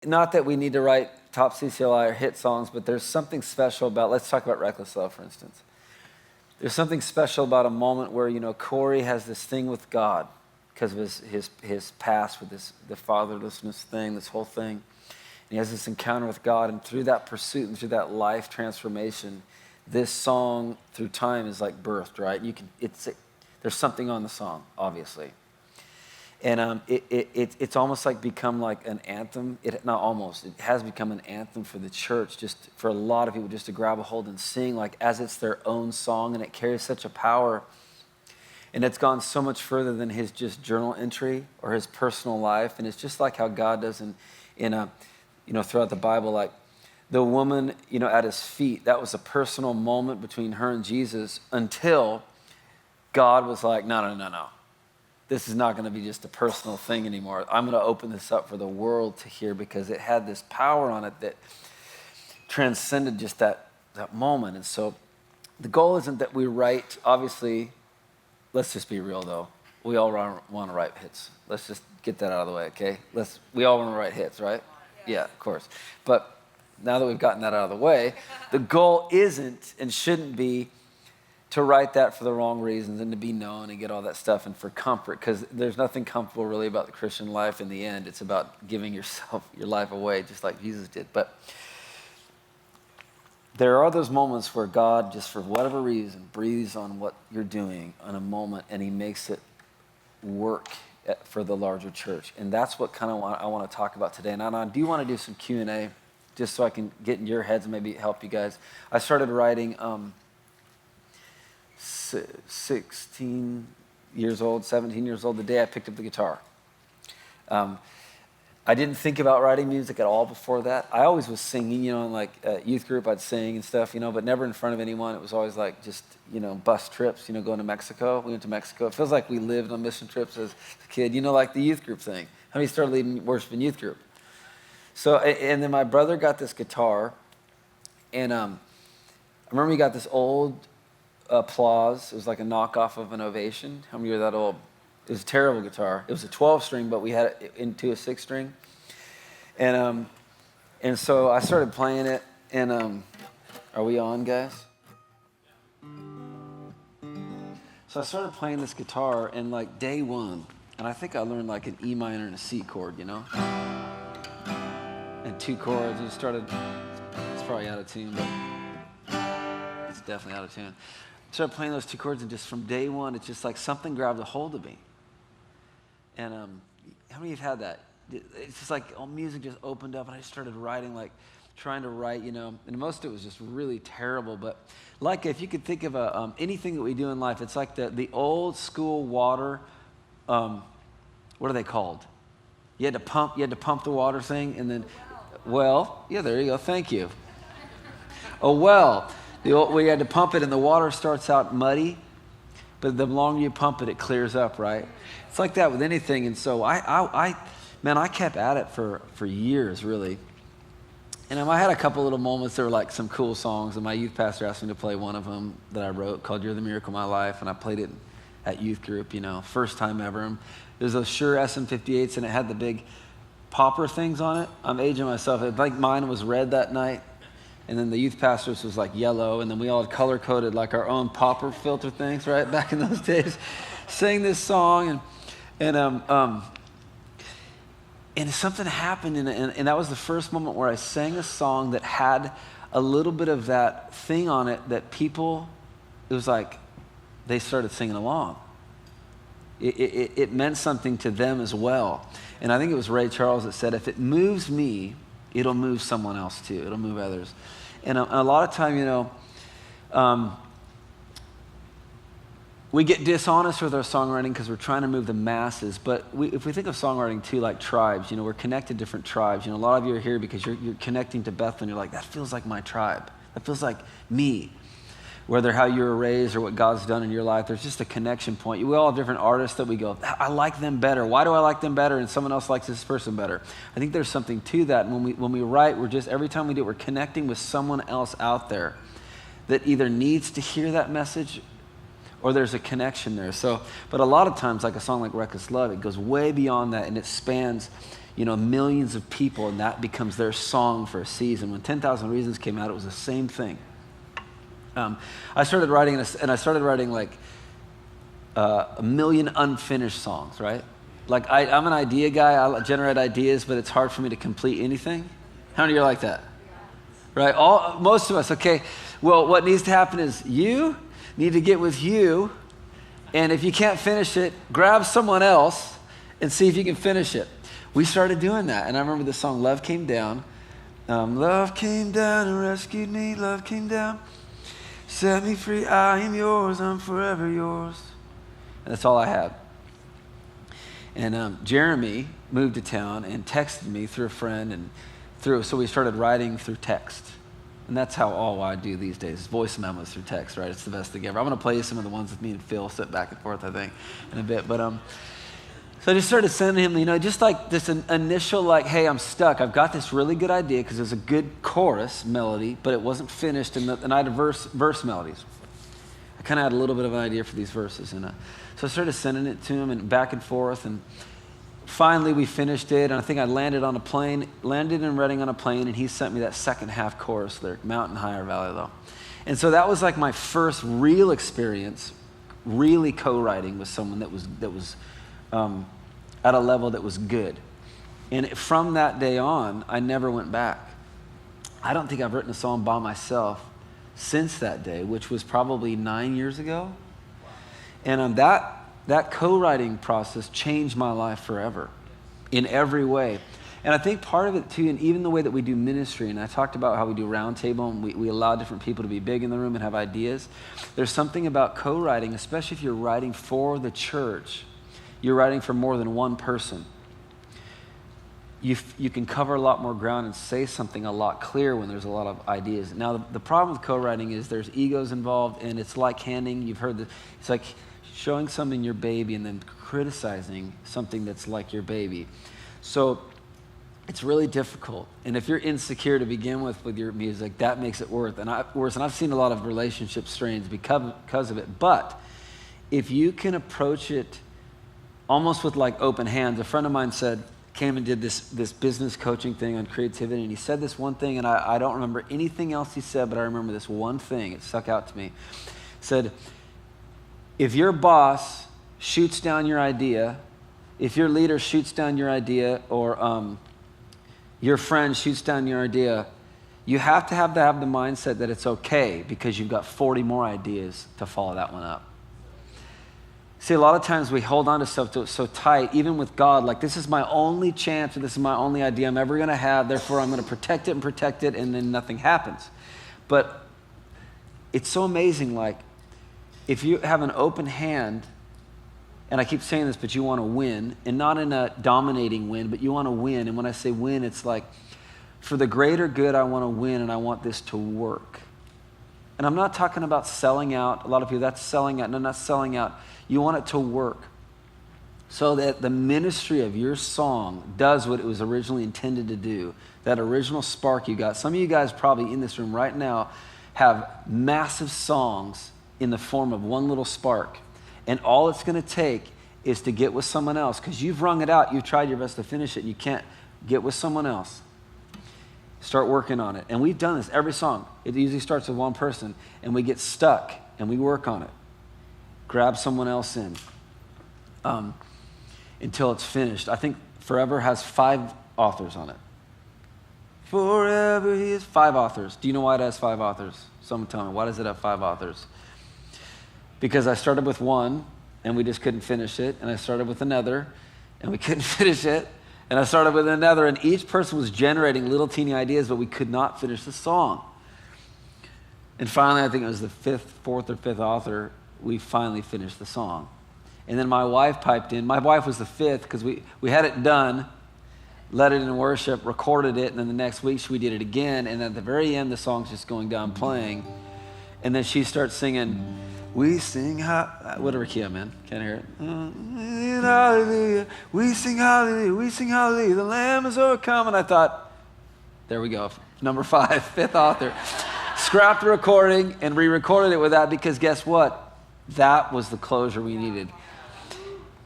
Not that we need to write top CCLI or hit songs, but there's something special about, let's talk about Reckless Love, for instance. There's something special about a moment where, Corey has this thing with God because of his past with the fatherlessness thing, this whole thing. And he has this encounter with God, and through that pursuit and through that life transformation, this song through time is like birthed, right? There's something on the song, obviously. And it's almost like become like an anthem. It has become an anthem for the church, just for a lot of people just to grab a hold and sing like as it's their own song, and it carries such a power. And it's gone so much further than his just journal entry or his personal life. And it's just like how God does throughout the Bible, like the woman, at his feet, that was a personal moment between her and Jesus until God was like, no. This is not going to be just a personal thing anymore. I'm going to open this up for the world to hear because it had this power on it that transcended just that moment. And so the goal isn't that we write, obviously, let's just be real though. We all want to write hits. Let's just get that out of the way, okay? We all want to write hits, right? Yeah, of course. But now that we've gotten that out of the way, the goal isn't and shouldn't be to write that for the wrong reasons and to be known and get all that stuff and for comfort, because there's nothing comfortable really about the Christian life in the end. It's about giving your life away just like Jesus did. But there are those moments where God, just for whatever reason, breathes on what you're doing in a moment, and he makes it work for the larger church. And that's what I want to talk about today. And I do want to do some Q&A just so I can get in your heads and maybe help you guys. I started writing 16 years old, 17 years old, the day I picked up the guitar. I didn't think about writing music at all before that. I always was singing, in like youth group, I'd sing and stuff, but never in front of anyone. It was always like just, bus trips, going to Mexico. We went to Mexico. It feels like we lived on mission trips as a kid, like the youth group thing. How many started leading worship in youth group? So, and then my brother got this guitar, and I remember he got this old Applause. It was like a knockoff of an Ovation. How many are that old? It was a terrible guitar. It was a 12-string, but we had it into a 6-string. And so I started playing it, and are we on, guys? So I started playing this guitar, and like day one, and I think I learned like an E minor and a C chord, and 2 chords, and it's probably out of tune, but it's definitely out of tune. Started playing those 2 chords, and just from day one, it's just like something grabbed a hold of me. And how many of you have had that? It's just like music just opened up, and I just started writing, like trying to write, and most of it was just really terrible. But like if you could think of anything that we do in life, it's like the old school water. What are they called? You had to pump the water thing, and then, there you go. Thank you. A well. We had to pump it, and the water starts out muddy, but the longer you pump it, it clears up, right? It's like that with anything. And so I kept at it for years, really. And I had a couple little moments that were like some cool songs, and my youth pastor asked me to play one of them that I wrote called "You're the Miracle of My Life," and I played it at youth group, first time ever. And it was those Shure SM58s, and it had the big popper things on it. I'm aging myself. Like mine was red that night. And then the youth pastor's was like yellow, and then we all had color-coded like our own popper filter things, right, back in those days. Sang this song, and something happened, and that was the first moment where I sang a song that had a little bit of that thing on it that people, it was like they started singing along. It meant something to them as well. And I think it was Ray Charles that said, if it moves me, it'll move someone else too. It'll move others. And a lot of time, we get dishonest with our songwriting because we're trying to move the masses. But if we think of songwriting too like tribes, we're connected to different tribes. A lot of you are here because you're connecting to Bethel, and you're like, that feels like my tribe. That feels like me. Whether how you were raised or what God's done in your life, there's just a connection point. We all have different artists that we go, I like them better. Why do I like them better and someone else likes this person better? I think there's something to that. And when we write, every time we do it, we're connecting with someone else out there that either needs to hear that message or there's a connection there. But a lot of times, like a song like Reckless Love, it goes way beyond that, and it spans millions of people, and that becomes their song for a season. When 10,000 Reasons came out, it was the same thing. I started writing, and I started writing like a million unfinished songs, right? Like I'm an idea guy. I generate ideas, but it's hard for me to complete anything. How many of you are like that? Right? Most of us. Okay. Well, what needs to happen is you need to get with you, and if you can't finish it, grab someone else and see if you can finish it. We started doing that, and I remember the song "Love Came Down." Love came down and rescued me. Love came down, set me free. I am yours. I'm forever yours. And that's all I had. And Jeremy moved to town and texted me through a friend, so we started writing through text. And that's how all I do these days, voice memos through text, right? It's the best thing ever. I'm going to play you some of the ones with me and Phil, sit back and forth, I think, in a bit. But so I just started sending him, just like this initial, like, hey, I'm stuck. I've got this really good idea because there's a good chorus melody, but it wasn't finished, and I had verse melodies. I kind of had a little bit of an idea for these verses, and so I started sending it to him and back and forth, and finally we finished it, and I think I landed in Reading on a plane, and he sent me that second half chorus lyric, mountain high or valley low. And so that was like my first real experience, really co-writing with someone that was at a level that was good. And from that day on, I never went back. I don't think I've written a song by myself since that day, which was probably 9 years ago. And that co-writing process changed my life forever in every way. And I think part of it too, and even the way that we do ministry, and I talked about how we do roundtable, and we allow different people to be big in the room and have ideas. There's something about co-writing, especially if you're writing for the church, you're writing for more than one person. You can cover a lot more ground and say something a lot clearer when there's a lot of ideas. Now, the problem with co-writing is there's egos involved, and it's like it's like showing something your baby and then criticizing something that's like your baby. So it's really difficult. And if you're insecure to begin with your music, that makes it worse. And I've seen a lot of relationship strains because of it. But if you can approach it almost with like open hands, a friend of mine came and did this business coaching thing on creativity, and he said this one thing, and I don't remember anything else he said, but I remember this one thing. It stuck out to me. He said, if your boss shoots down your idea, if your leader shoots down your idea, or your friend shoots down your idea, you have to have the mindset that it's okay because you've got 40 more ideas to follow that one up. See, a lot of times we hold on to stuff so tight, even with God, like this is my only chance, or this is my only idea I'm ever going to have, therefore I'm going to protect it, and then nothing happens. But it's so amazing, like, if you have an open hand, and I keep saying this, but you want to win, and not in a dominating win, but you want to win. And when I say win, it's like, for the greater good, I want to win, and I want this to work. And I'm not talking about selling out. A lot of people, that's selling out. No, not selling out. You want it to work so that the ministry of your song does what it was originally intended to do. That original spark you got. Some of you guys probably in this room right now have massive songs in the form of one little spark. And all it's going to take is to get with someone else, because you've wrung it out. You've tried your best to finish it. And you can't. Get with someone else. Start working on it. And we've done this every song. It usually starts with one person, and we get stuck, and we work on it. Grab someone else in until it's finished. I think Forever has 5 authors on it. Forever he has 5 authors. Do you know why it has 5 authors? Someone tell me, why does it have 5 authors? Because I started with one, and we just couldn't finish it. And I started with another, and we couldn't finish it. And I started with another, and each person was generating little teeny ideas, but we could not finish the song. And finally, I think it was the 4th or 5th author, we finally finished the song. And then my wife piped in. My wife was the 5th, because we had it done, led it in worship, recorded it, and then the next week we did it again. And at the very end, the song's just going down playing. And then she starts singing, we sing whatever key I'm in. Can't hear it. Hallelujah. We sing hallelujah. We sing hallelujah. The Lamb is overcome. And I thought, there we go. Number 5, 5th author. Scrapped the recording and re-recorded it with that, because guess what? That was the closure we needed.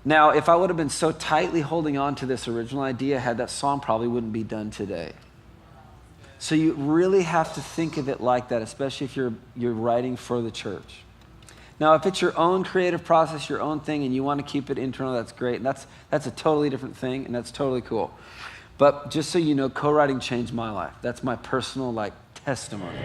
Now, if I would have been so tightly holding on to this original idea, had that song probably wouldn't be done today. So you really have to think of it like that, especially if you're writing for the church. Now, if it's your own creative process, your own thing, and you want to keep it internal, that's great. And that's a totally different thing, and that's totally cool. But just so you know, co-writing changed my life. That's my personal, testimony.